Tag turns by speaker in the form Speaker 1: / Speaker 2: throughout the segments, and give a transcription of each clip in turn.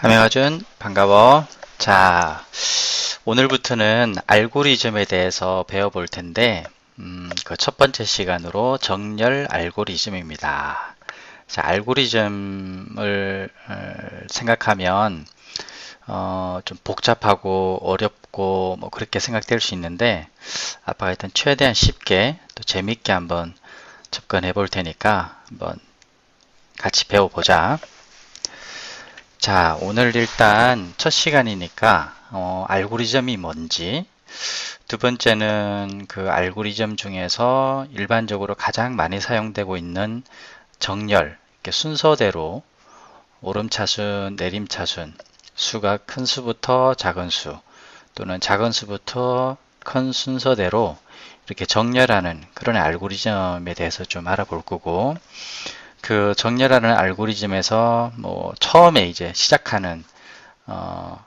Speaker 1: 함영아준 반가워. 자, 오늘부터는 알고리즘에 대해서 배워볼 텐데 그 첫 번째 시간으로 정렬 알고리즘입니다. 자, 알고리즘을 생각하면 좀 복잡하고 어렵고 뭐 그렇게 생각될 수 있는데 아빠가 일단 최대한 쉽게 또 재밌게 한번 접근해 볼 테니까 한번 같이 배워보자. 자, 오늘 일단 첫 시간이니까 알고리즘이 뭔지, 두 번째는 그 알고리즘 중에서 일반적으로 가장 많이 사용되고 있는 정렬, 이렇게 순서대로 오름차순, 내림차순, 수가 큰 수부터 작은 수, 또는 작은 수부터 큰 순서대로 이렇게 정렬하는 그런 알고리즘에 대해서 좀 알아볼 거고, 그 정렬하는 알고리즘에서 뭐 처음에 이제 시작하는 어,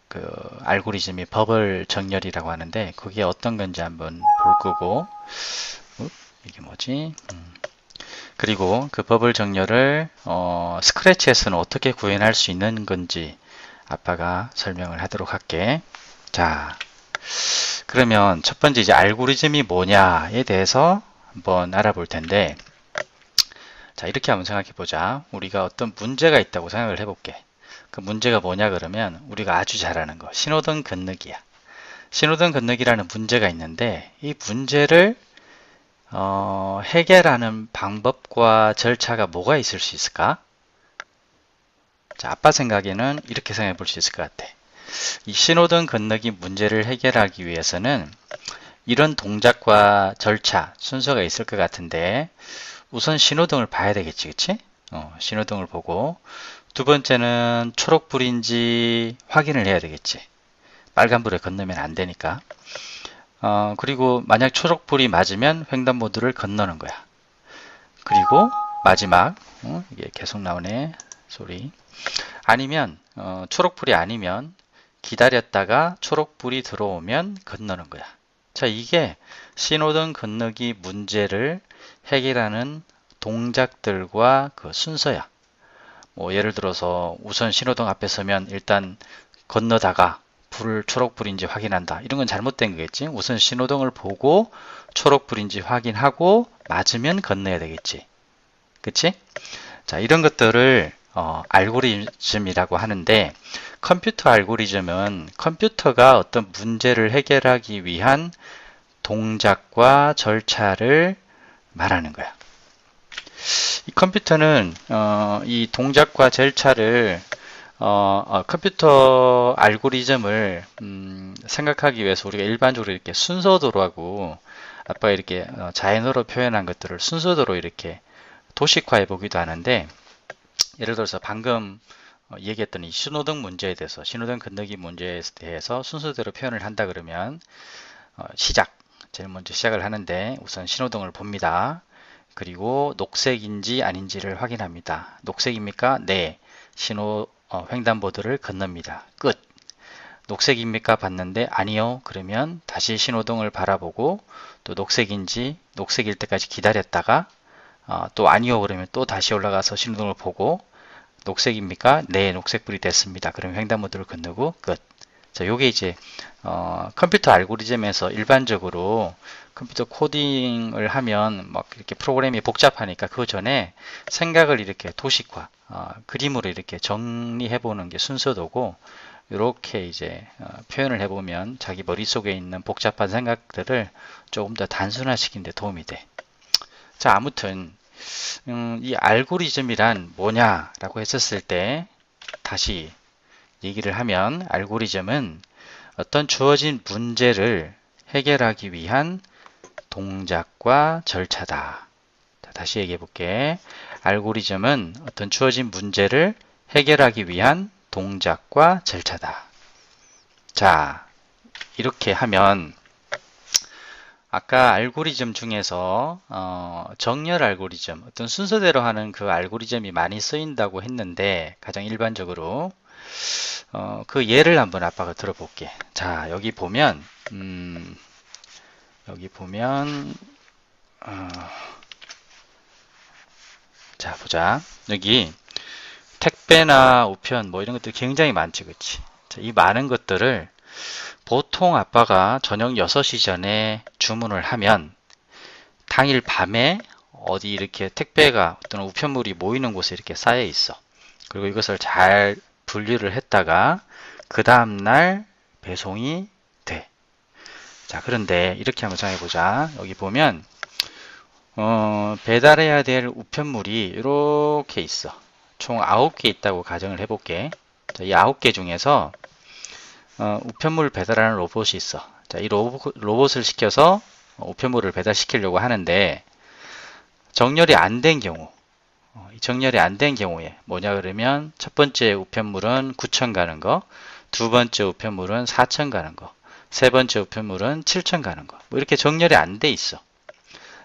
Speaker 1: 그 알고리즘이 버블 정렬이라고 하는데 그게 어떤 건지 한번 볼 거고 이게 뭐지? 그리고 그 버블 정렬을 스크래치에서는 어떻게 구현할 수 있는 건지 아빠가 설명을 하도록 할게. 자, 그러면 첫 번째 이제 알고리즘이 뭐냐에 대해서 한번 알아볼 텐데 자, 이렇게 한번 생각해 보자. 우리가 어떤 문제가 있다고 생각을 해볼게. 그 문제가 뭐냐 그러면 우리가 아주 잘 아는 거 신호등 건너기야. 신호등 건너기라는 문제가 있는데 이 문제를 해결하는 방법과 절차가 뭐가 있을 수 있을까? 자, 아빠 생각에는 이렇게 생각해 볼 수 있을 것 같아. 이 신호등 건너기 문제를 해결하기 위해서는 이런 동작과 절차, 순서가 있을 것 같은데 우선 신호등을 봐야 되겠지, 그치? 신호등을 보고 두 번째는 초록불인지 확인을 해야 되겠지. 빨간불에 건너면 안 되니까. 그리고 만약 초록불이 맞으면 횡단보도를 건너는 거야. 그리고 마지막, 이게 계속 나오네, 소리. 아니면, 초록불이 아니면 기다렸다가 초록불이 들어오면 건너는 거야. 자, 이게 신호등 건너기 문제를 해결하는 동작들과 그 순서야. 뭐 예를 들어서 우선 신호등 앞에 서면 일단 건너다가 불 초록불인지 확인한다. 이런 건 잘못된 거겠지. 우선 신호등을 보고 초록불인지 확인하고 맞으면 건너야 되겠지. 그치? 자, 이런 것들을 알고리즘이라고 하는데 컴퓨터 알고리즘은 컴퓨터가 어떤 문제를 해결하기 위한 동작과 절차를 말하는 거야. 이 컴퓨터는 이 동작과 절차를 컴퓨터 알고리즘을 생각하기 위해서 우리가 일반적으로 이렇게 순서도로 하고 아빠가 이렇게 자연어로 표현한 것들을 순서도로 이렇게 도식화해 보기도 하는데 예를 들어서 방금 얘기했던 이 신호등 문제에 대해서 신호등 건너기 문제에 대해서 순서대로 표현을 한다 그러면 시작 제일 먼저 시작을 하는데 우선 신호등을 봅니다. 그리고 녹색인지 아닌지를 확인합니다. 녹색입니까? 네. 신호 횡단보도를 건넙니다. 끝. 녹색입니까? 봤는데 아니요. 그러면 다시 신호등을 바라보고 또 녹색인지 녹색일 때까지 기다렸다가 또 아니요. 그러면 또 다시 올라가서 신호등을 보고 녹색입니까? 네. 녹색불이 됐습니다. 그럼 횡단보도를 건너고 끝. 자, 요게 이제 컴퓨터 알고리즘에서 일반적으로 컴퓨터 코딩을 하면 막 이렇게 프로그램이 복잡하니까 그 전에 생각을 이렇게 도식화, 그림으로 이렇게 정리해 보는 게 순서도고 이렇게 이제 표현을 해보면 자기 머릿속에 있는 복잡한 생각들을 조금 더 단순화시키는 데 도움이 돼. 자, 아무튼 이 알고리즘이란 뭐냐라고 했었을 때 다시 얘기를 하면 알고리즘은 어떤 주어진 문제를 해결하기 위한 동작과 절차다. 자, 다시 얘기해 볼게. 알고리즘은 어떤 주어진 문제를 해결하기 위한 동작과 절차다. 자, 이렇게 하면 아까 알고리즘 중에서 정렬 알고리즘, 어떤 순서대로 하는 그 알고리즘이 많이 쓰인다고 했는데 가장 일반적으로 그 예를 한번 아빠가 들어볼게. 자, 여기 보면, 자, 보자. 여기 택배나 우편 뭐 이런 것들 굉장히 많지, 그치? 자, 이 많은 것들을 보통 아빠가 저녁 6시 전에 주문을 하면 당일 밤에 어디 이렇게 택배가 또는 우편물이 모이는 곳에 이렇게 쌓여 있어. 그리고 이것을 잘 분류를 했다가 그 다음날 배송이 돼. 자, 그런데 이렇게 한번 정해보자. 여기 보면 배달해야 될 우편물이 이렇게 있어. 총 9개 있다고 가정을 해볼게. 자, 이 9개 중에서 우편물 배달하는 로봇이 있어. 자, 이 로봇을 시켜서 우편물을 배달시키려고 하는데 정렬이 안 된 경우, 이 정렬이 안 된 경우에 뭐냐 그러면 첫 번째 우편물은 9천 가는 거, 두 번째 우편물은 4천 가는 거, 세 번째 우편물은 7천 가는 거, 뭐 이렇게 정렬이 안 돼 있어.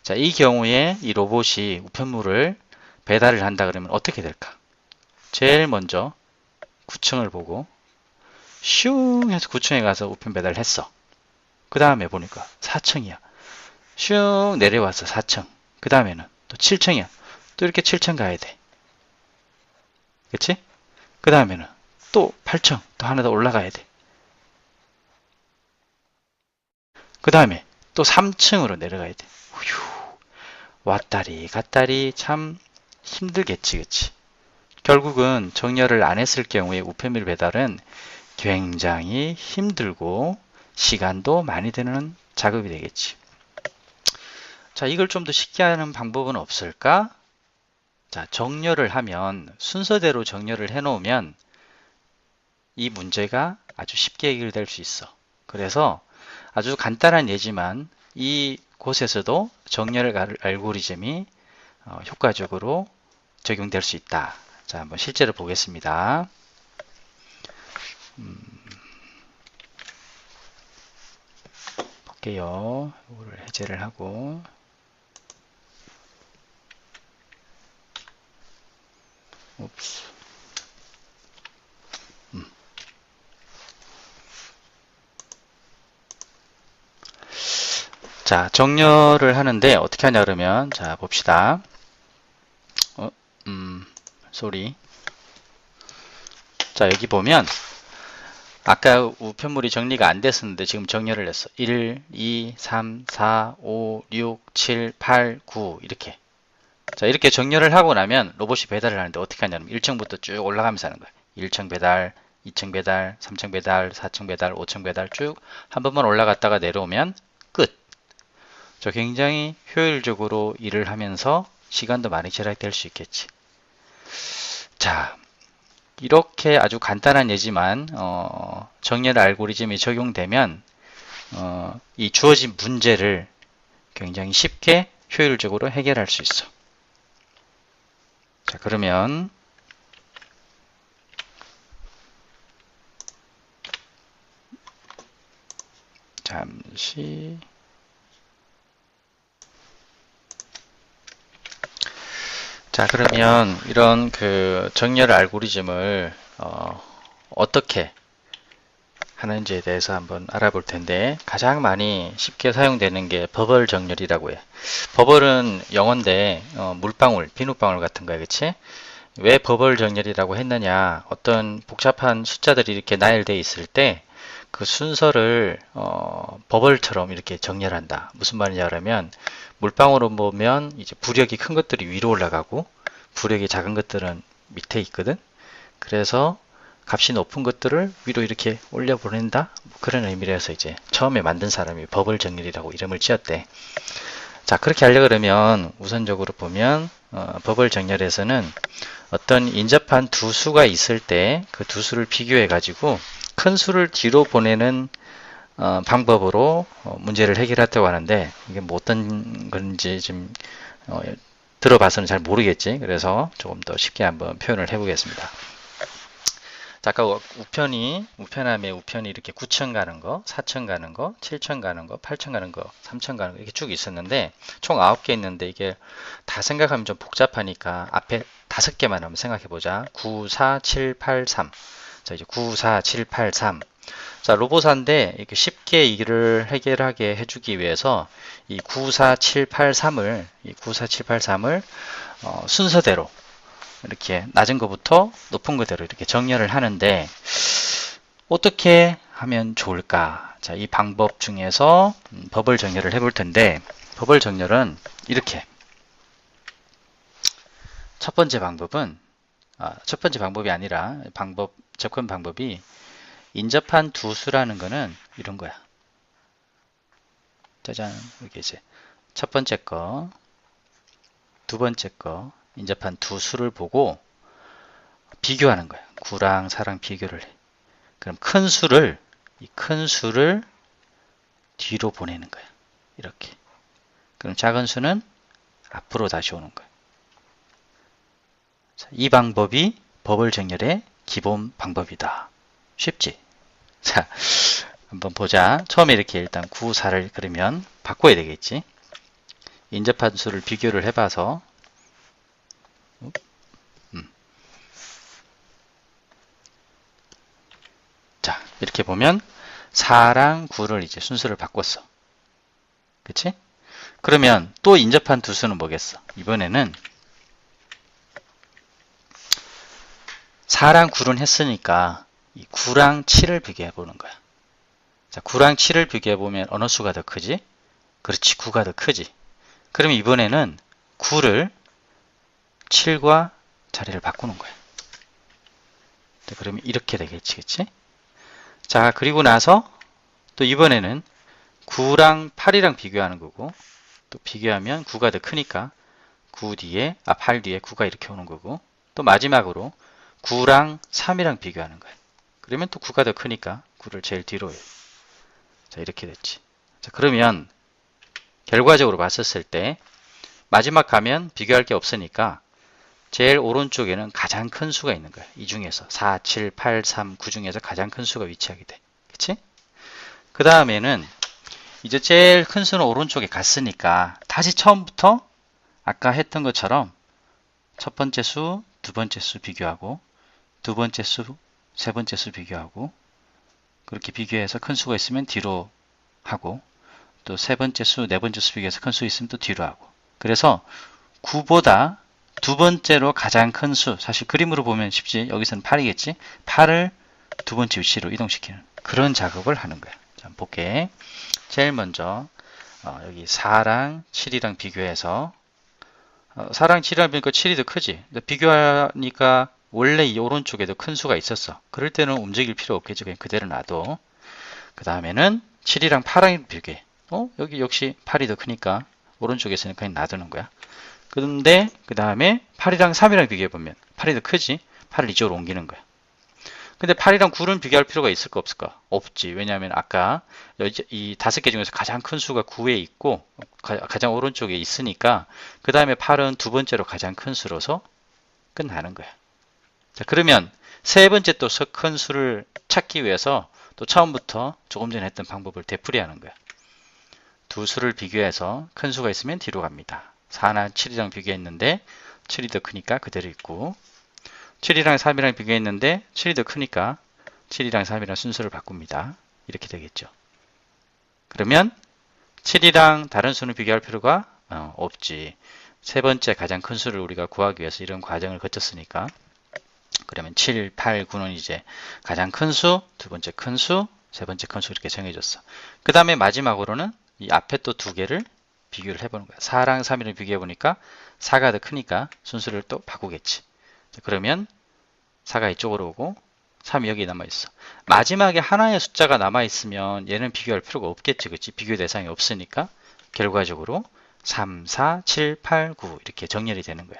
Speaker 1: 자, 이 경우에 이 로봇이 우편물을 배달을 한다 그러면 어떻게 될까? 제일 먼저 9층을 보고 슝 해서 9층에 가서 우편 배달을 했어. 그 다음에 보니까 4층이야. 슝 내려와서 4층. 그 다음에는 또 7층이야. 또 이렇게 7층 가야 돼. 그치? 그 다음에는 또 8층. 또 하나 더 올라가야 돼. 그 다음에 또 3층으로 내려가야 돼. 휴, 왔다리 갔다리 참 힘들겠지, 그치? 결국은 정렬을 안 했을 경우에 우편물 배달은 굉장히 힘들고 시간도 많이 드는 작업이 되겠지. 자, 이걸 좀 더 쉽게 하는 방법은 없을까? 자, 정렬을 하면 순서대로 정렬을 해 놓으면 이 문제가 아주 쉽게 해결될 수 있어. 그래서 아주 간단한 예지만 이 곳에서도 정렬 알고리즘이 효과적으로 적용될 수 있다. 자, 한번 실제로 보겠습니다. 볼게요. 이거를 해제를 하고 옵스. 자, 정렬을 하는데 어떻게 하냐 그러면 자, 봅시다. 쏘리. 자, 여기 보면 아까 우편물이 정리가 안 됐었는데 지금 정렬을 했어. 1, 2, 3, 4, 5, 6, 7, 8, 9 이렇게. 자, 이렇게 정렬을 하고 나면 로봇이 배달을 하는데 어떻게 하냐면 1층부터 쭉 올라가면서 하는 거야. 1층 배달, 2층 배달, 3층 배달, 4층 배달, 5층 배달 쭉 한 번만 올라갔다가 내려오면 끝. 저 굉장히 효율적으로 일을 하면서 시간도 많이 절약될 수 있겠지. 자, 이렇게 아주 간단한 예지만 정렬 알고리즘이 적용되면 이 주어진 문제를 굉장히 쉽게 효율적으로 해결할 수 있어. 자, 그러면 잠시 자, 그러면 이런 그 정렬 알고리즘을 어떻게 하는지에 대해서 한번 알아볼 텐데 가장 많이 쉽게 사용되는 게 버벌 정렬이라고 해. 버벌은 영어인데 물방울, 비눗방울 같은 거야, 그치? 왜 버벌 정렬이라고 했느냐? 어떤 복잡한 숫자들이 이렇게 나열되어 있을 때 그 순서를 버벌처럼 이렇게 정렬한다. 무슨 말이냐 그러면 물방울을 보면 이제 부력이 큰 것들이 위로 올라가고 부력이 작은 것들은 밑에 있거든. 그래서 값이 높은 것들을 위로 이렇게 올려 보낸다. 그런 의미라서 이제 처음에 만든 사람이 버벌 정렬이라고 이름을 지었대. 자, 그렇게 하려 그러면 우선적으로 보면 버벌 정렬에서는 어떤 인접한 두 수가 있을 때 그 두 수를 비교해 가지고 큰 수를 뒤로 보내는 방법으로 문제를 해결했다고 하는데 이게 뭐 어떤 건지 좀 들어봐서는 잘 모르겠지. 그래서 조금 더 쉽게 한번 표현을 해보겠습니다. 자, 아까 우편함에 우편이 이렇게 9층 가는 거, 4층 가는 거, 7층 가는 거, 8층 가는 거, 3층 가는 거 이렇게 쭉 있었는데 총 9개 있는데 이게 다 생각하면 좀 복잡하니까 앞에 5개만 한번 생각해 보자. 9, 4, 7, 8, 3. 자, 이제 9, 4, 7, 8, 3. 자, 로봇한데 이렇게 쉽게 일을 해결하게 해주기 위해서 이 9, 4, 7, 8, 3을 순서대로 이렇게 낮은 것부터 높은 거대로 이렇게 정렬을 하는데 어떻게 하면 좋을까? 자, 이 방법 중에서 버블 정렬을 해볼 텐데 버블 정렬은 이렇게 첫 번째 방법은 첫 번째 방법이 아니라 접근 방법이 인접한 두 수라는 거는 이런 거야. 짜잔, 여기 이제 첫 번째 거, 두 번째 거 인접한 두 수를 보고 비교하는 거야. 9랑 4랑 비교를 해. 그럼 이 큰 수를 뒤로 보내는 거야. 이렇게. 그럼 작은 수는 앞으로 다시 오는 거야. 자, 이 방법이 버블 정렬의 기본 방법이다. 쉽지? 자, 한번 보자. 처음에 이렇게 일단 9, 4를 그러면 바꿔야 되겠지. 인접한 수를 비교를 해봐서 자, 이렇게 보면 4랑 9를 이제 순서를 바꿨어. 그치? 그러면 또 인접한 두 수는 뭐겠어? 이번에는 4랑 9는 했으니까 이 9랑 7을 비교해 보는 거야. 자, 9랑 7을 비교해 보면 어느 수가 더 크지? 그렇지, 9가 더 크지. 그러면 이번에는 9를 7과 자리를 바꾸는 거야. 자, 그러면 이렇게 되겠지, 그치? 자, 그리고 나서 또 이번에는 9랑 8이랑 비교하는 거고, 또 비교하면 9가 더 크니까 8 뒤에 9가 이렇게 오는 거고, 또 마지막으로 9랑 3이랑 비교하는 거야. 그러면 또 9가 더 크니까 9를 제일 뒤로 해. 자, 이렇게 됐지. 자, 그러면 결과적으로 봤었을 때 마지막 가면 비교할 게 없으니까 제일 오른쪽에는 가장 큰 수가 있는 거야. 이 중에서 4, 7, 8, 3, 9 중에서 가장 큰 수가 위치하게 돼. 그치? 그 다음에는 이제 제일 큰 수는 오른쪽에 갔으니까 다시 처음부터 아까 했던 것처럼 첫 번째 수, 두 번째 수 비교하고 두 번째 수, 세 번째 수 비교하고 그렇게 비교해서 큰 수가 있으면 뒤로 하고 또 세 번째 수, 네 번째 수 비교해서 큰 수 있으면 또 뒤로 하고 그래서 9보다 두 번째로 가장 큰 수, 사실 그림으로 보면 쉽지. 여기서는 8이겠지. 8을 두 번째 위치로 이동시키는 그런 작업을 하는 거야. 자, 볼게. 제일 먼저 여기 4랑 7이랑 비교해서 4랑 7이랑 비교하니까 7이 더 크지. 비교하니까 원래 이 오른쪽에도 큰 수가 있었어. 그럴 때는 움직일 필요 없겠지. 그냥 그대로 놔둬. 그 다음에는 7이랑 8이랑 비교해. 여기 역시 8이 더 크니까 오른쪽에서는 그냥 놔두는 거야. 그런데 그 다음에 8이랑 3이랑 비교해보면 8이 더 크지? 8을 이쪽으로 옮기는 거야. 근데 8이랑 9는 비교할 필요가 있을까 없을까? 없지. 왜냐하면 아까 이 5개 중에서 가장 큰 수가 9에 있고 가장 오른쪽에 있으니까 그 다음에 8은 두 번째로 가장 큰 수로서 끝나는 거야. 자, 그러면 세 번째 또 큰 수를 찾기 위해서 또 처음부터 조금 전에 했던 방법을 되풀이하는 거야. 두 수를 비교해서 큰 수가 있으면 뒤로 갑니다. 4나 7이랑 비교했는데 7이 더 크니까 그대로 있고 7이랑 3이랑 비교했는데 7이 더 크니까 7이랑 3이랑 순서를 바꿉니다. 이렇게 되겠죠. 그러면 7이랑 다른 수는 비교할 필요가 없지. 세 번째 가장 큰 수를 우리가 구하기 위해서 이런 과정을 거쳤으니까 그러면 7, 8, 9는 이제 가장 큰 수, 두 번째 큰 수, 세 번째 큰 수 이렇게 정해줬어. 그 다음에 마지막으로는 이 앞에 또 두 개를 비교를 해보는 거야. 4랑 3이랑 비교해보니까 4가 더 크니까 순서를 또 바꾸겠지. 그러면 4가 이쪽으로 오고 3이 여기 남아있어. 마지막에 하나의 숫자가 남아있으면 얘는 비교할 필요가 없겠지. 그치? 비교 대상이 없으니까 결과적으로 3, 4, 7, 8, 9 이렇게 정렬이 되는 거야.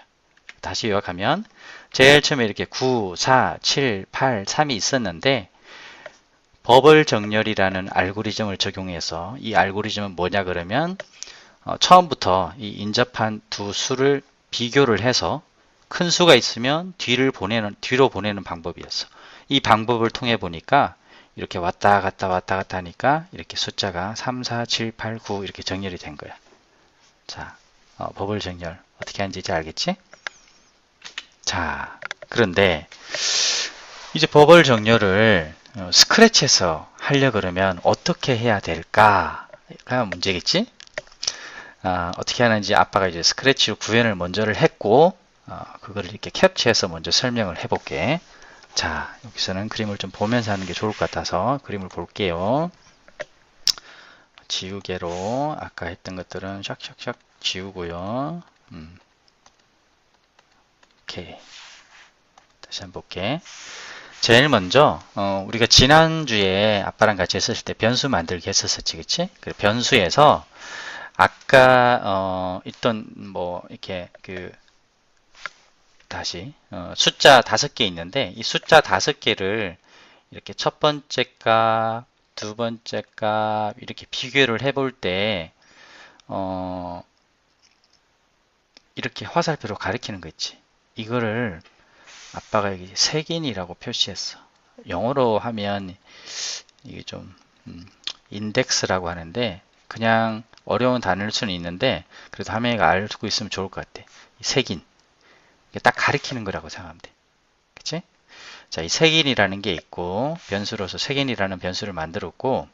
Speaker 1: 다시 요약하면 제일 처음에 이렇게 9, 4, 7, 8, 3이 있었는데 버블 정렬이라는 알고리즘을 적용해서 이 알고리즘은 뭐냐 그러면 처음부터 이 인접한 두 수를 비교를 해서 큰 수가 있으면 뒤로 보내는 방법이었어. 이 방법을 통해 보니까 이렇게 왔다 갔다 하니까 이렇게 숫자가 3, 4, 7, 8, 9 이렇게 정렬이 된 거야. 자, 버블 정렬 어떻게 하는지 이제 알겠지? 자, 그런데 이제 버블 정렬을 스크래치에서 하려 그러면 어떻게 해야 될까가 문제겠지? 어떻게 하는지 아빠가 이제 스크래치로 구현을 먼저를 했고 그거를 이렇게 캡처해서 먼저 설명을 해볼게. 자, 여기서는 그림을 좀 보면서 하는 게 좋을 것 같아서 그림을 볼게요. 지우개로 아까 했던 것들은 샥샥샥 지우고요. 오케이. 다시 한번 볼게. 제일 먼저 우리가 지난주에 아빠랑 같이 했을 때 변수 만들기 했었지, 그치? 그 변수에서 아까 있던 뭐 이렇게 다시 숫자 5개 있는데 이 숫자 5개를 이렇게 첫 번째 값, 두 번째 값 이렇게 비교를 해볼 때 이렇게 화살표로 가리키는 거 있지. 이거를 아빠가 여기 색인이라고 표시했어. 영어로 하면 이게 좀 인덱스라고 하는데 그냥 어려운 단어일 수는 있는데 그래도 하명이가 알고 있으면 좋을 것 같아. 색인. 이게 딱 가리키는 거라고 생각하면 돼. 그치? 자, 이 색인이라는 게 있고 변수로서 색인이라는 변수를 만들었고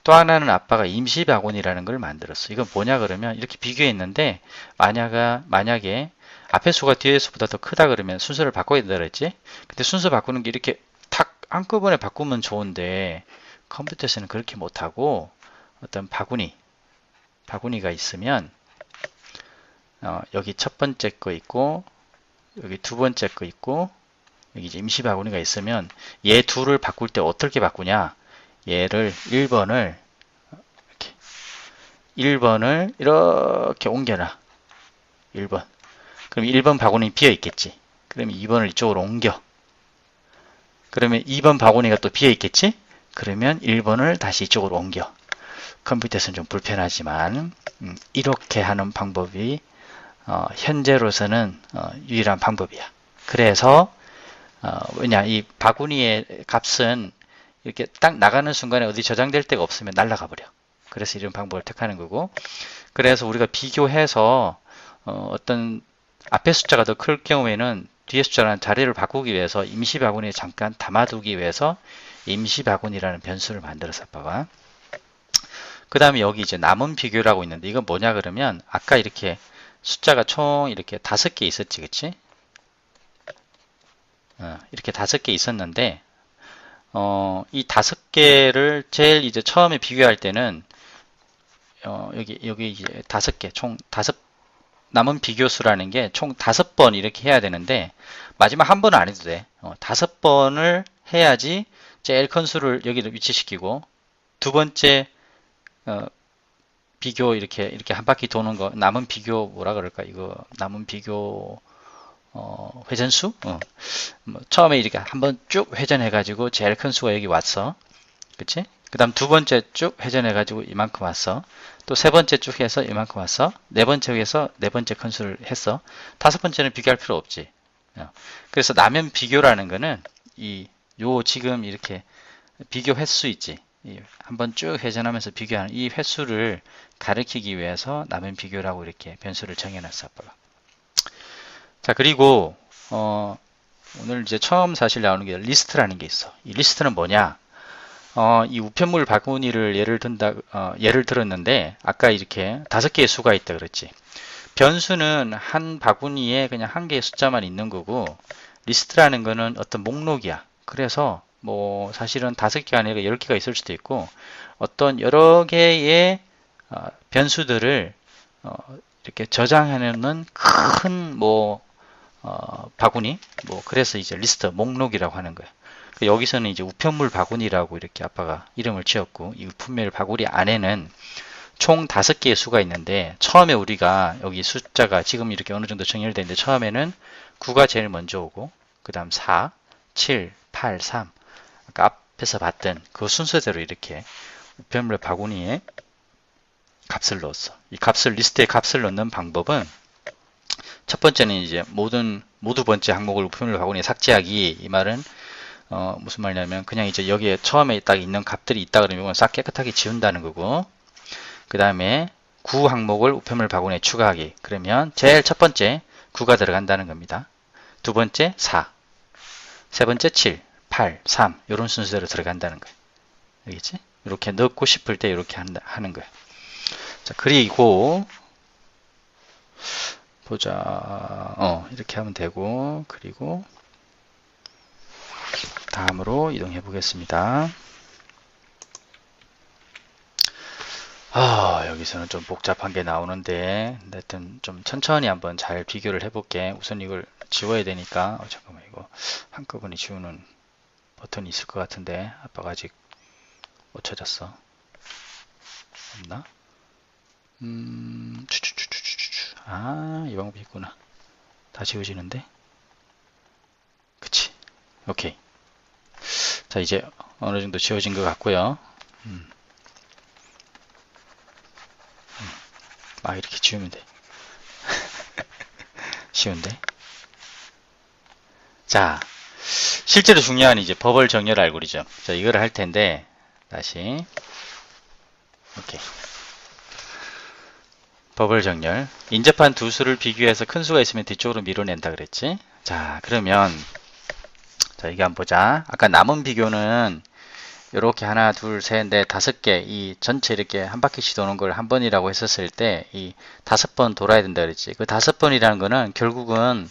Speaker 1: 또 하나는 아빠가 임시바구니라는 걸 만들었어. 이건 뭐냐 그러면 이렇게 비교했는데 만약에 앞에 수가 뒤에 수보다 더 크다 그러면 순서를 바꿔야 된다 그랬지? 근데 순서 바꾸는 게 이렇게 탁 한꺼번에 바꾸면 좋은데 컴퓨터에서는 그렇게 못하고 어떤 바구니가 있으면 여기 첫 번째 거 있고 여기 두 번째 거 있고 여기 이제 임시 바구니가 있으면 얘 둘을 바꿀 때 어떻게 바꾸냐? 얘를 1번을 이렇게 옮겨놔. 1번. 그럼 1번 바구니 비어 있겠지. 그러면 2번을 이쪽으로 옮겨. 그러면 2번 바구니가 또 비어 있겠지? 그러면 1번을 다시 이쪽으로 옮겨. 컴퓨터에서는 좀 불편하지만 이렇게 하는 방법이 현재로서는 유일한 방법이야. 그래서 왜냐 이 바구니의 값은 이렇게 딱 나가는 순간에 어디 저장될 데가 없으면 날아가 버려. 그래서 이런 방법을 택하는 거고 그래서 우리가 비교해서 어떤 앞에 숫자가 더 클 경우에는 뒤에 숫자랑 자리를 바꾸기 위해서 임시 바구니에 잠깐 담아두기 위해서 임시 바구니라는 변수를 만들어서 아빠가 그 다음에 여기 이제 남은 비교라고 있는데 이건 뭐냐 그러면 아까 이렇게 숫자가 총 이렇게 5개 있었지 그치? 이렇게 5개 있었는데 이 5개를 제일 이제 처음에 비교할 때는 여기 이제 5개 총 5 남은 비교수라는 게 총 5번 이렇게 해야 되는데 마지막 한 번은 안 해도 돼. 5번을 해야지 제일 큰 수를 여기를 위치시키고 두 번째 비교 이렇게 한 바퀴 도는 거 남은 비교 뭐라 그럴까 이거 남은 비교 회전수? 뭐 처음에 이렇게 한번 쭉 회전해 가지고 제일 큰 수가 여기 왔어. 그치? 그 다음 두 번째 쭉 회전해 가지고 이만큼 왔어. 또 세 번째 쭉 해서 이만큼 왔어. 네 번째 해서 네 번째 큰 수를 했어. 다섯 번째는 비교할 필요 없지. 그래서 남은 비교라는 거는 요 지금 이렇게 비교 횟수 있지. 한번 쭉 회전하면서 비교하는 이 횟수를 가리키기 위해서 남은 비교라고 이렇게 변수를 정해놨어, 아빠가. 자, 그리고 오늘 이제 처음 사실 나오는 게 리스트라는 게 있어. 이 리스트는 뭐냐? 이 우편물 바구니를 예를 들었는데 아까 이렇게 5개의 수가 있다 그랬지. 변수는 한 바구니에 그냥 한 개의 숫자만 있는 거고 리스트라는 거는 어떤 목록이야. 그래서 뭐 사실은 5개가 아니라 10개가 있을 수도 있고 어떤 여러 개의 변수들을 이렇게 저장해놓는 큰 바구니 그래서 이제 리스트 목록이라고 하는 거야. 여기서는 이제 우편물 바구니라고 이렇게 아빠가 이름을 지었고 이 우편물 바구니 안에는 총 5개의 수가 있는데 처음에 우리가 여기 숫자가 지금 이렇게 어느 정도 정렬되어 있는데 처음에는 9가 제일 먼저 오고 그 다음 4, 7, 8, 3 아까 앞에서 봤던 그 순서대로 이렇게 우편물 바구니에 값을 넣었어. 이 리스트에 값을 넣는 방법은 첫 번째는 이제 모두 번째 항목을 우편물 바구니에 삭제하기. 이 말은 무슨 말이냐면 그냥 이제 여기에 처음에 딱 있는 값들이 있다 그러면 이건 싹 깨끗하게 지운다는 거고 그 다음에 9 항목을 우편물 바구니에 추가하기. 그러면 제일 첫 번째 9가 들어간다는 겁니다. 두 번째 4, 세 번째 7, 8, 3 이런 순서대로 들어간다는 거예요. 알겠지? 이렇게 넣고 싶을 때 이렇게 하는 거예요. 자, 그리고 보자. 이렇게 하면 되고, 그리고 다음으로 이동해 보겠습니다. 여기서는 좀 복잡한 게 나오는데, 하여튼 좀 천천히 한번 잘 비교를 해볼게. 우선 이걸 지워야 되니까, 잠깐만, 이거 한꺼번에 지우는 버튼이 있을 것 같은데, 아빠가 아직 못 찾았어. 없나? 이 방법이 있구나. 다 지워지는데? 그치. 오케이. 자, 이제 어느 정도 지워진 것 같고요. 이렇게 지우면 돼. 쉬운데? 자, 실제로 중요한 이제 버벌 정렬 알고리즘. 자, 이거를 할 텐데, 다시. 오케이. 버벌 정렬. 인접한 두 수를 비교해서 큰 수가 있으면 뒤쪽으로 밀어낸다 그랬지? 자, 그러면, 자, 이게 한번 보자. 아까 남은 비교는 이렇게 하나, 둘, 셋, 넷, 다섯 개, 이 전체 이렇게 한 바퀴씩 도는 걸 한 번이라고 했었을 때, 이 5번 돌아야 된다 그랬지. 그 5번이라는 거는 결국은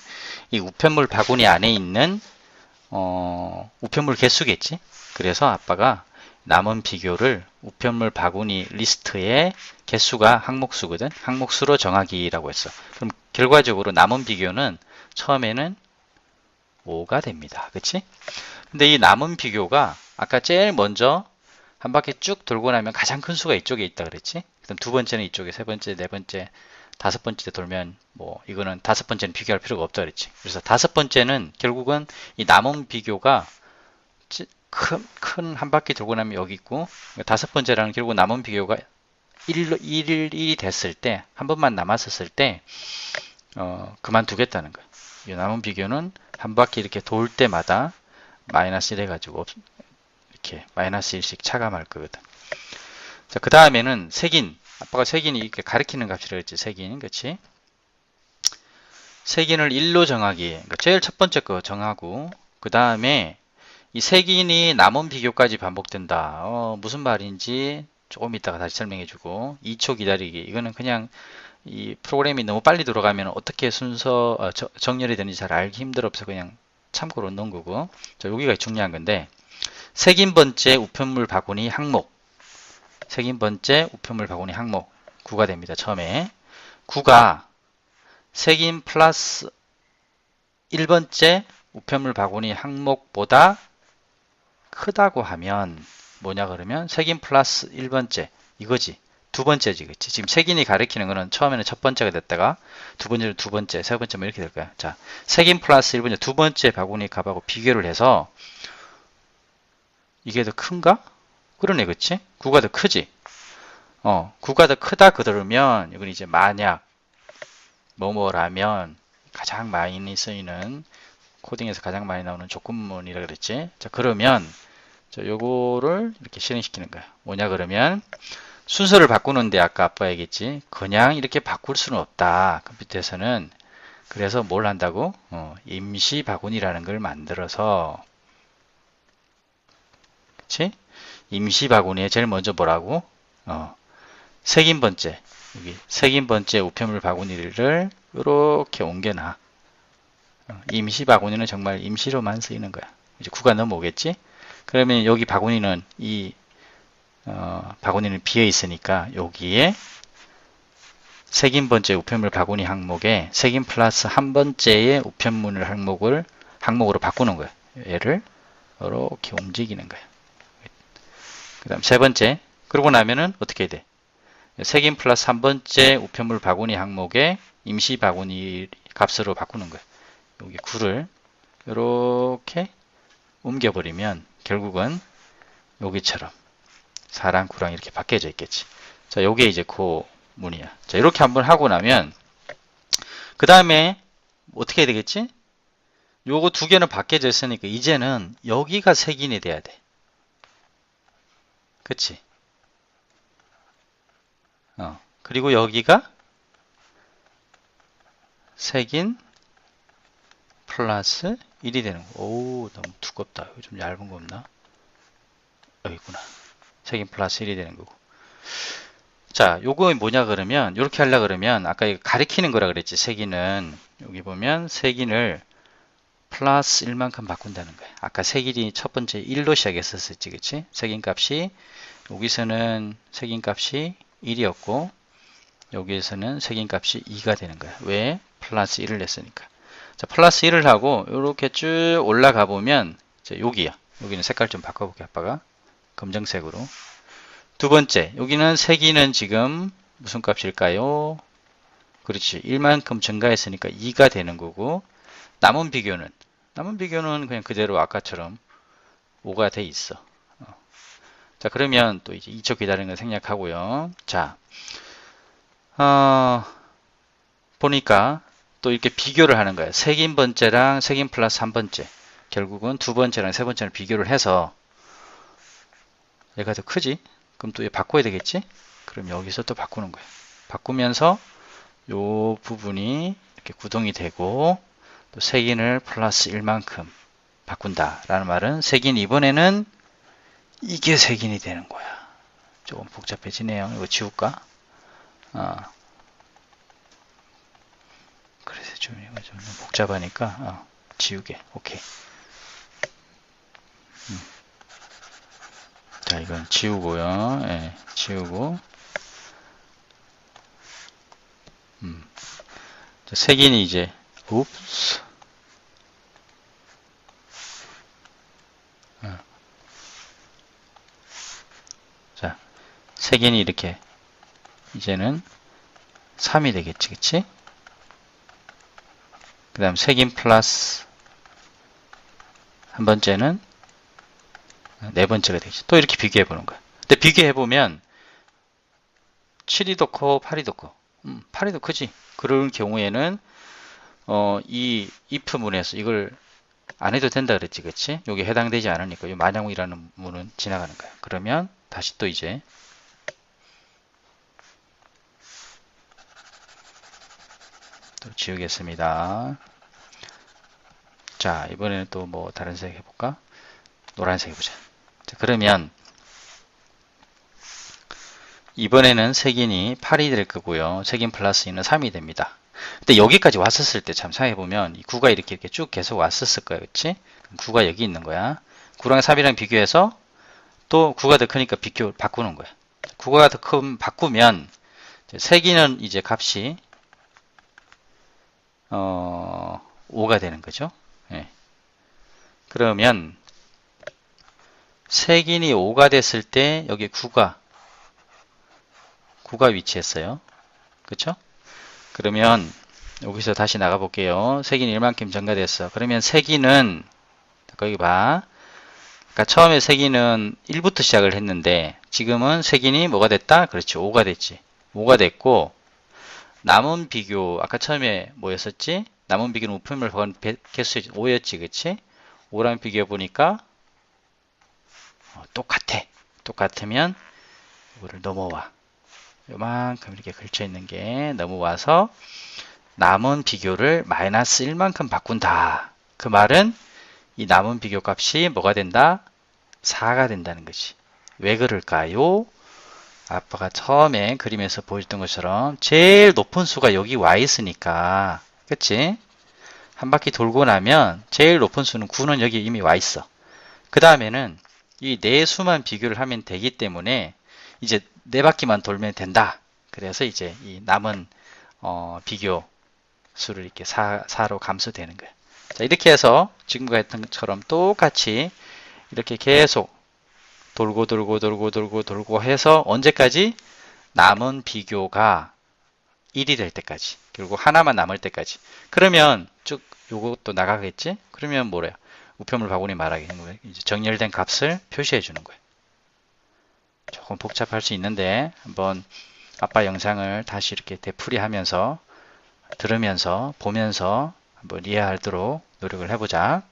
Speaker 1: 이 우편물 바구니 안에 있는, 우편물 개수겠지. 그래서 아빠가 남은 비교를 우편물 바구니 리스트의 개수가 항목수거든. 항목수로 정하기라고 했어. 그럼 결과적으로 남은 비교는 처음에는 5가 됩니다. 그치? 근데 이 남은 비교가 아까 제일 먼저 한 바퀴 쭉 돌고 나면 가장 큰 수가 이쪽에 있다 그랬지? 그다음 두 번째는 이쪽에, 세 번째, 네 번째, 다섯 번째 돌면 이거는 다섯 번째는 비교할 필요가 없다 그랬지. 그래서 다섯 번째는 결국은 이 남은 비교가 큰 한 바퀴 돌고 나면 여기 있고, 다섯 번째라는 결국 남은 비교가 1이 됐을 때, 한 번만 남았었을 때 그만두겠다는 거야. 이 남은 비교는 한 바퀴 이렇게 돌 때마다 마이너스 1 해가지고 이렇게 마이너스 1씩 차감할 거거든. 자, 그 다음에는 색인. 아빠가 색인이 이렇게 가리키는 값이라고 했지. 색인. 그치? 색인을 1로 정하기. 그러니까 제일 첫 번째 거 정하고, 그 다음에 이 색인이 남은 비교까지 반복된다. 무슨 말인지 조금 이따가 다시 설명해주고, 2초 기다리기. 이거는 그냥 이 프로그램이 너무 빨리 돌아가면 어떻게 순서 정렬이 되는지 잘 알기 힘들어서 그냥 참고로 넣은 거고. 자, 여기가 중요한 건데, 색인 번째 우편물 바구니 항목. 색인 번째 우편물 바구니 항목 9가 됩니다. 처음에 9가 색인 플러스 1번째 우편물 바구니 항목보다 크다고 하면 뭐냐 그러면 색인 플러스 1번째 이거지. 두 번째지. 그치? 지금 색인이 가리키는 거는 처음에는 첫 번째가 됐다가 두 번째는 두 번째, 세 번째 뭐 이렇게 될 거야. 자, 색인 플러스 1번째 두 번째 바구니 값하고 비교를 해서 이게 더 큰가? 그러네, 그치? 9가 더 크지? 9가 더 크다 그러면 이건 이제 만약 뭐뭐라면 가장 많이 쓰이는 코딩에서 가장 많이 나오는 조건문이라 그랬지? 자, 그러면 요거를 이렇게 실행시키는 거야. 뭐냐 그러면 순서를 바꾸는데 아까 아빠 얘기했지? 그냥 이렇게 바꿀 수는 없다. 컴퓨터에서는. 그래서 뭘 한다고? 임시 바구니라는 걸 만들어서 그치? 임시 바구니에 제일 먼저 뭐라고? 색인 번째, 여기 색인 번째 우편물 바구니를 이렇게 옮겨놔. 임시 바구니는 정말 임시로만 쓰이는 거야. 이제 9가 넘어오겠지? 그러면 여기 바구니는 바구니는 비어 있으니까 여기에 색인 번째 우편물 바구니 항목에 색인 플러스 한 번째의 우편물 항목으로 바꾸는 거야. 얘를 이렇게 움직이는 거야. 그 다음 세 번째. 그러고 나면은 어떻게 해야 돼? 색인 플러스 한 번째 우편물 바구니 항목에 임시 바구니 값으로 바꾸는 거예요. 여기 9를 이렇게 옮겨버리면 결국은 여기처럼 4랑 9랑 이렇게 바뀌어져 있겠지. 자, 요게 이제 그 문이야. 자, 이렇게 한번 하고 나면 그 다음에 어떻게 해야 되겠지? 요거 두 개는 바뀌어져 있으니까 이제는 여기가 색인이 돼야 돼. 그치? 그리고 여기가 색인 플러스 1이 되는 거. 오, 너무 두껍다. 이거 좀 얇은 거 없나? 여기 있구나. 색인 플러스 1이 되는 거고. 자, 요거 뭐냐 그러면 이렇게 하려 그러면 아까 이거 가리키는 거라 그랬지. 색인은 여기 보면 색인을 플러스 1만큼 바꾼다는 거야. 아까 색인이 첫 번째 1로 시작했었지, 그치? 색인 값이 여기서는 색인 값이 1이었고 여기에서는 색인 값이 2가 되는 거야. 왜? 플러스 1을 냈으니까. 자, 플러스 1을 하고 이렇게 쭉 올라가 보면 이제 여기야. 여기는 색깔 좀 바꿔볼게, 아빠가. 검정색으로. 두 번째, 여기는 색이는 지금 무슨 값일까요? 그렇지. 1만큼 증가했으니까 2가 되는 거고, 남은 비교는 그냥 그대로 아까처럼 5가 돼 있어. 자, 그러면 또 이제 2초 기다리는 거 생략하고요. 자, 보니까 또 이렇게 비교를 하는 거예요. 색인 번째랑 색인 플러스 한 번째. 결국은 두 번째랑 세 번째랑 비교를 해서 얘가 더 크지? 그럼 또 얘 바꿔야 되겠지? 그럼 여기서 또 바꾸는 거예요. 바꾸면서 요 부분이 이렇게 구동이 되고 또 색인을 플러스 1만큼 바꾼다 라는 말은 색인 이번에는 이게 색인이 되는 거야. 조금 복잡해지네요. 이거 지울까? 그래서 이거 좀 복잡하니까 지우개. 오케이. 자, 이건 지우고요. 예, 지우고. 색인이 이제, 옵스. 자, 색인이 이렇게, 이제는 3이 되겠지, 그치? 그 다음 색인 플러스 한 번째는 네 번째가 되겠지. 또 이렇게 비교해 보는 거야. 근데 비교해 보면 7이 더 커, 8이 더 커. 8이 더 크지. 그런 경우에는 이 if 문에서 이걸 안 해도 된다 그랬지, 그치? 여기 해당되지 않으니까 이 만약이라는 문은 지나가는 거야. 그러면 다시 또 이제 또 지우겠습니다. 자, 이번에는 또 뭐 다른 색 해볼까? 노란색 해보자. 자, 그러면 이번에는 색인이 8이 될 거고요. 색인 플러스 2는 3이 됩니다. 근데 여기까지 왔었을 때 참 생각해보면 이 9가 이렇게 쭉 계속 왔었을 거야. 그치? 9가 여기 있는 거야. 9랑 3이랑 비교해서 또 9가 더 크니까 비교 바꾸는 거야. 9가 더 큰 바꾸면 색인은 이제 값이 5가 되는 거죠. 예. 그러면 색인이 5가 됐을 때 여기 9가 위치했어요. 그쵸? 그러면 여기서 다시 나가 볼게요. 색인 1만큼 증가됐어. 그러면 색인은 거기 봐. 그러니까 처음에 색인은 1부터 시작을 했는데 지금은 색인이 뭐가 됐다? 그렇지. 5가 됐지. 5가 됐고 남은 비교 아까 처음에 뭐였었지? 남은 비교는 우편물 보관 개수 5였지. 그치? 5랑 비교해 보니까 똑같아. 똑같으면 이거를 넘어와. 요만큼 이렇게 걸쳐 있는 게 넘어와서 남은 비교를 마이너스 1만큼 바꾼다. 그 말은 이 남은 비교 값이 뭐가 된다? 4가 된다는 거지. 왜 그럴까요? 아빠가 처음에 그림에서 보여줬던 것처럼 제일 높은 수가 여기 와 있으니까 그치? 한 바퀴 돌고 나면 제일 높은 수는 9는 여기 이미 와 있어. 그 다음에는 이 네 수만 비교를 하면 되기 때문에 이제 네 바퀴만 돌면 된다. 그래서 이제 이 남은 비교 수를 이렇게 4로 감소되는 거예요. 자, 이렇게 해서 지금과 했던 것처럼 똑같이 이렇게 계속 돌고 해서 언제까지? 남은 비교가 1이 될 때까지. 결국 하나만 남을 때까지. 그러면 쭉 요것도 나가겠지? 그러면 뭐래요? 우편물 바구니 말하기는 거예요. 이제 정렬된 값을 표시해 주는 거예요. 조금 복잡할 수 있는데 한번 아빠 영상을 다시 이렇게 되풀이하면서 들으면서 보면서 한번 이해하도록 노력을 해보자.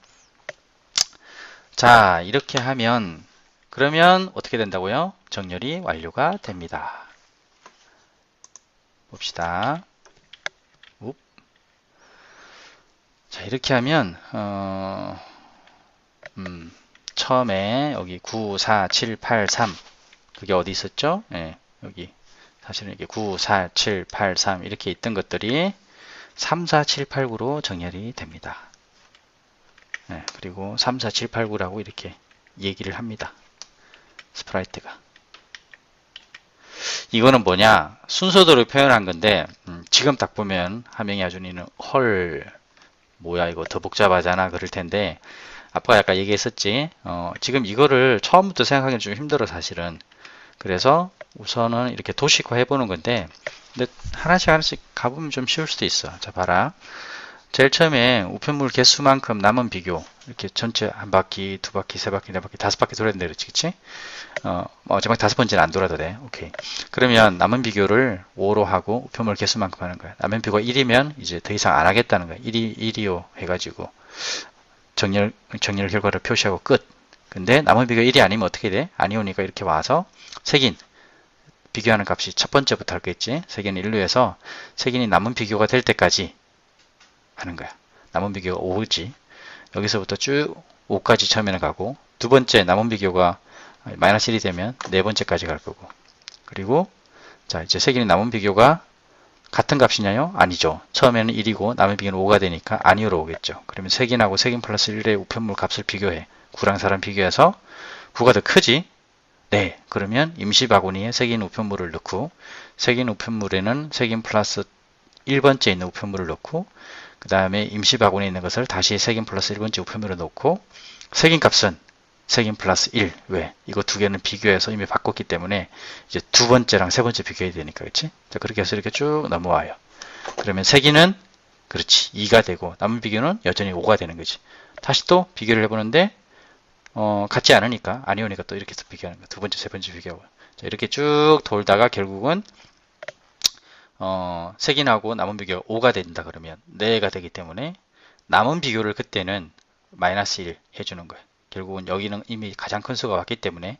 Speaker 1: 자, 이렇게 하면 그러면 어떻게 된다고요? 정렬이 완료가 됩니다. 봅시다. 자, 이렇게 하면 처음에 여기 9, 4, 7, 8, 3 그게 어디 있었죠? 예, 여기 사실은 이게 9, 4, 7, 8, 3 이렇게 있던 것들이 3, 4, 7, 8, 9로 정렬이 됩니다. 네, 그리고 3, 4, 7, 8, 9라고 이렇게 얘기를 합니다. 스프라이트가. 이거는 뭐냐? 순서대로 표현한 건데 지금 딱 보면 하명이 아준이는 헐 뭐야 이거 더 복잡하잖아 그럴 텐데 아빠가 약간 얘기했었지. 지금 이거를 처음부터 생각하기는 좀 힘들어 사실은. 그래서 우선은 이렇게 도식화 해보는 건데 근데 하나씩 하나씩 가보면 좀 쉬울 수도 있어. 자 봐라. 제일 처음에 우편물 개수만큼 남은 비교 이렇게 전체 한 바퀴, 두 바퀴, 세 바퀴, 네 바퀴, 다섯 바퀴 돌아야 된다 그렇지, 그치? 마지막 다섯 번째는 안 돌아도 돼. 오케이. 그러면 남은 비교를 5로 하고 우편물 개수만큼 하는 거야. 남은 비교가 1이면 이제 더 이상 안 하겠다는 거야. 1이요 해가지고 정렬 결과를 표시하고 끝. 근데 남은 비교 1이 아니면 어떻게 돼? 아니오니까 이렇게 와서 색인 비교하는 값이 첫 번째부터 하겠지. 색인 1로 해서 색인이 남은 비교가 될 때까지 하는 거야. 남은 비교가 5지. 여기서부터 쭉 5까지 처음에는 가고 두 번째 남은 비교가 마이너스 1이 되면 네 번째까지 갈 거고 그리고 자 이제 색인이 남은 비교가 같은 값이냐요? 아니죠. 처음에는 1이고 남은 비교는 5가 되니까 아니오로 오겠죠. 그러면 색인하고 색인 플러스 1의 우편물 값을 비교해. 9랑 4랑 비교해서 9가 더 크지? 네. 그러면 임시 바구니에 색인 우편물을 넣고 색인 우편물에는 색인 플러스 1번째 있는 우편물을 넣고 그 다음에 임시 바구니에 있는 것을 다시 색인 플러스 1번째 우편물에 넣고 색인 값은 색인 플러스 1. 왜? 이거 두 개는 비교해서 이미 바꿨기 때문에 이제 두 번째랑 세 번째 비교해야 되니까 그렇지? 자, 그렇게 해서 이렇게 쭉 넘어와요. 그러면 색인은 그렇지 2가 되고 남은 비교는 여전히 5가 되는 거지. 다시 또 비교를 해보는데 같지 않으니까 아니오니까 또 이렇게 해서 비교하는 거야. 두 번째, 세 번째 비교하고. 자, 이렇게 쭉 돌다가 결국은 색인하고 남은 비교가 5가 된다 그러면 4가 되기 때문에 남은 비교를 그때는 마이너스 1 해주는 거예요. 결국은 여기는 이미 가장 큰 수가 왔기 때문에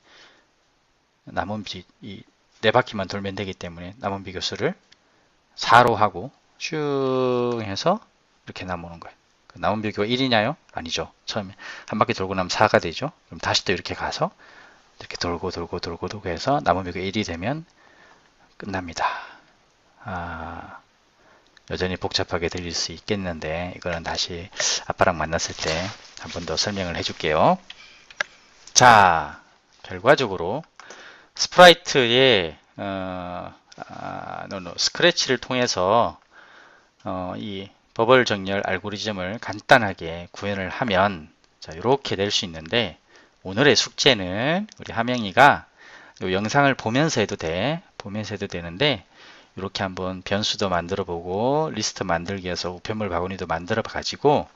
Speaker 1: 남은 이 4바퀴만 돌면 되기 때문에 남은 비교 수를 4로 하고 쭉 해서 이렇게 남오는 거예요. 남은 비교가 1이냐요? 아니죠. 처음에 한 바퀴 돌고 나면 4가 되죠. 그럼 다시 또 이렇게 가서 이렇게 돌고 해서 남은 비교가 1이 되면 끝납니다. 여전히 복잡하게 들릴 수 있겠는데 이거는 다시 아빠랑 만났을 때 한 번 더 설명을 해줄게요. 자, 결과적으로 스프라이트의 스크래치를 통해서 이 버블 정렬 알고리즘을 간단하게 구현을 하면 자, 이렇게 낼 수 있는데 오늘의 숙제는 우리 하명이가 이 영상을 보면서 해도 돼. 보면서 해도 되는데 이렇게 한번 변수도 만들어 보고 리스트 만들기 위해서 우편물 바구니도 만들어 가지고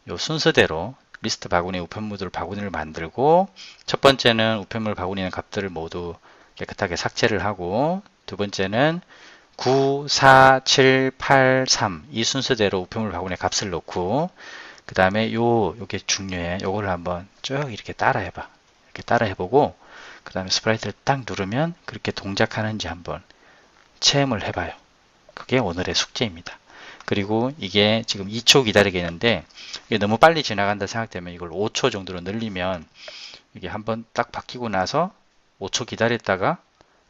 Speaker 1: 이 순서대로 리스트 바구니 우편물 바구니를 만들고 첫 번째는 우편물 바구니의 값들을 모두 깨끗하게 삭제를 하고 두 번째는 9, 4, 7, 8, 3 이 순서대로 우편물 바구니의 값을 놓고 그 다음에 요게 중요해. 요거를 한번 쭉 이렇게 따라 해봐. 이렇게 따라 해보고 그 다음에 스프라이트를 딱 누르면 그렇게 동작하는지 한번 체험을 해봐요. 그게 오늘의 숙제입니다. 그리고 이게 지금 2초 기다리겠는데 이게 너무 빨리 지나간다 생각되면 이걸 5초 정도로 늘리면 이게 한번 딱 바뀌고 나서 5초 기다렸다가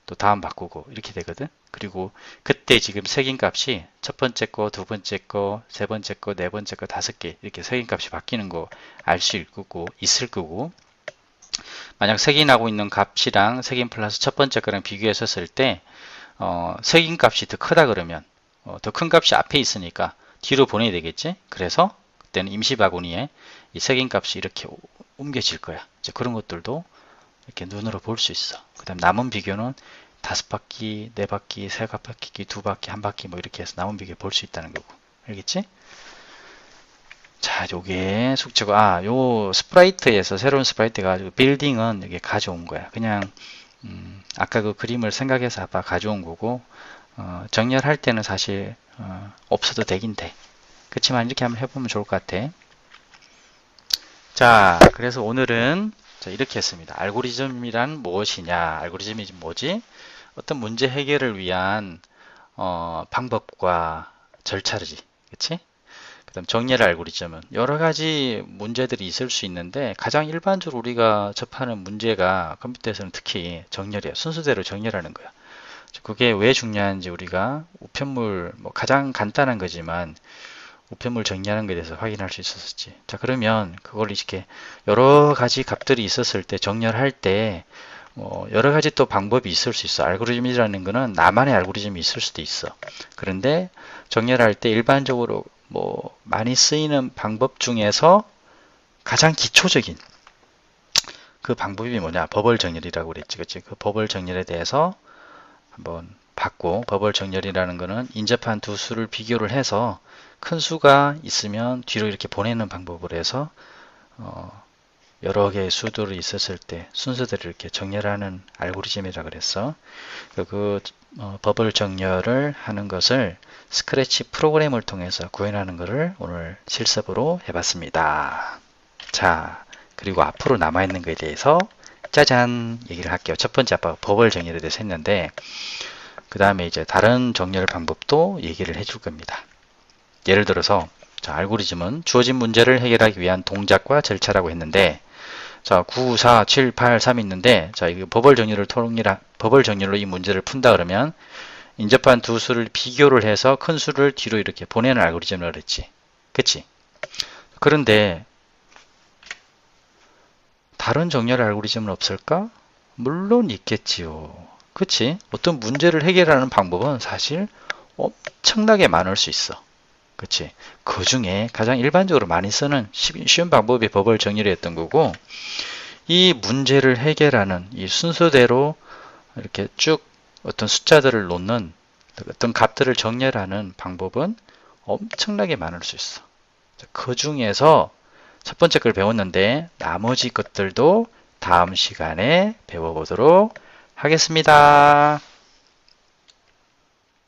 Speaker 1: 또 다음 바꾸고 이렇게 되거든. 그리고 그때 지금 색인 값이 첫 번째 거, 두 번째 거, 세 번째 거, 네 번째 거, 다섯 개 이렇게 색인 값이 바뀌는 거 알 수 있을 거고 만약 색인하고 있는 값이랑 색인 플러스 첫 번째 거랑 비교했었을 때 색인 값이 더 크다 그러면 더 큰 값이 앞에 있으니까 뒤로 보내야 되겠지. 그래서 그때는 임시 바구니에 이 색인 값이 이렇게 옮겨질 거야. 이제 그런 것들도 이렇게 눈으로 볼 수 있어. 그 다음 남은 비교는 다섯 바퀴, 네 바퀴, 세 바퀴, 두 바퀴, 한 바퀴 뭐 이렇게 해서 남은 비교 볼 수 있다는 거고. 알겠지? 자, 요게 숙제고, 요 스프라이트에서 새로운 스프라이트가 빌딩은 여기 가져온 거야. 그냥 아까 그 그림을 생각해서 아빠 가져온 거고 정렬할 때는 사실 없어도 되긴 돼. 그렇지만 이렇게 한번 해보면 좋을 것 같아. 자, 그래서 오늘은 이렇게 했습니다. 알고리즘이란 무엇이냐? 알고리즘이 뭐지? 어떤 문제 해결을 위한 방법과 절차지. 그치? 그 다음 정렬 알고리즘은 여러 가지 문제들이 있을 수 있는데 가장 일반적으로 우리가 접하는 문제가 컴퓨터에서는 특히 정렬이에요. 순서대로 정렬하는 거야. 그게 왜 중요한지 우리가 우편물 뭐 가장 간단한 거지만 우편물 정리하는 것에 대해서 확인할 수 있었지. 자, 그러면 그걸 이렇게 여러 가지 값들이 있었을 때 정렬할 때 여러 가지 또 방법이 있을 수 있어. 알고리즘이라는 거는 나만의 알고리즘이 있을 수도 있어. 그런데 정렬할 때 일반적으로 뭐 많이 쓰이는 방법 중에서 가장 기초적인 그 방법이 뭐냐? 버벌 정렬이라고 그랬지. 그치? 그 버벌 정렬에 대해서 한번 봤고, 버벌 정렬이라는 거는 인접한 두 수를 비교를 해서 큰 수가 있으면 뒤로 이렇게 보내는 방법으로 해서 여러 개의 수들이 있었을 때 순서대로 이렇게 정렬하는 알고리즘이라 그랬어. 버블 정렬을 하는 것을 스크래치 프로그램을 통해서 구현하는 것을 오늘 실습으로 해봤습니다. 자, 그리고 앞으로 남아있는 것에 대해서 짜잔 얘기를 할게요. 첫 번째 아빠가 버블 정렬에 대해서 했는데 그 다음에 이제 다른 정렬 방법도 얘기를 해줄 겁니다. 예를 들어서 자, 알고리즘은 주어진 문제를 해결하기 위한 동작과 절차라고 했는데 자, 9, 4, 7, 8, 3 있는데 자, 이거 버벌 정렬로 이 문제를 푼다 그러면 인접한 두 수를 비교를 해서 큰 수를 뒤로 이렇게 보내는 알고리즘을 그랬지. 그치? 그런데 다른 정렬 알고리즘은 없을까? 물론 있겠지요. 그치? 어떤 문제를 해결하는 방법은 사실 엄청나게 많을 수 있어. 그치? 그 중에 가장 일반적으로 많이 쓰는 쉬운 방법이 버벌 정렬이었던 거고, 이 문제를 해결하는 이 순서대로 이렇게 쭉 어떤 숫자들을 놓는 어떤 값들을 정렬하는 방법은 엄청나게 많을 수 있어. 그 중에서 첫 번째 걸 배웠는데 나머지 것들도 다음 시간에 배워보도록 하겠습니다.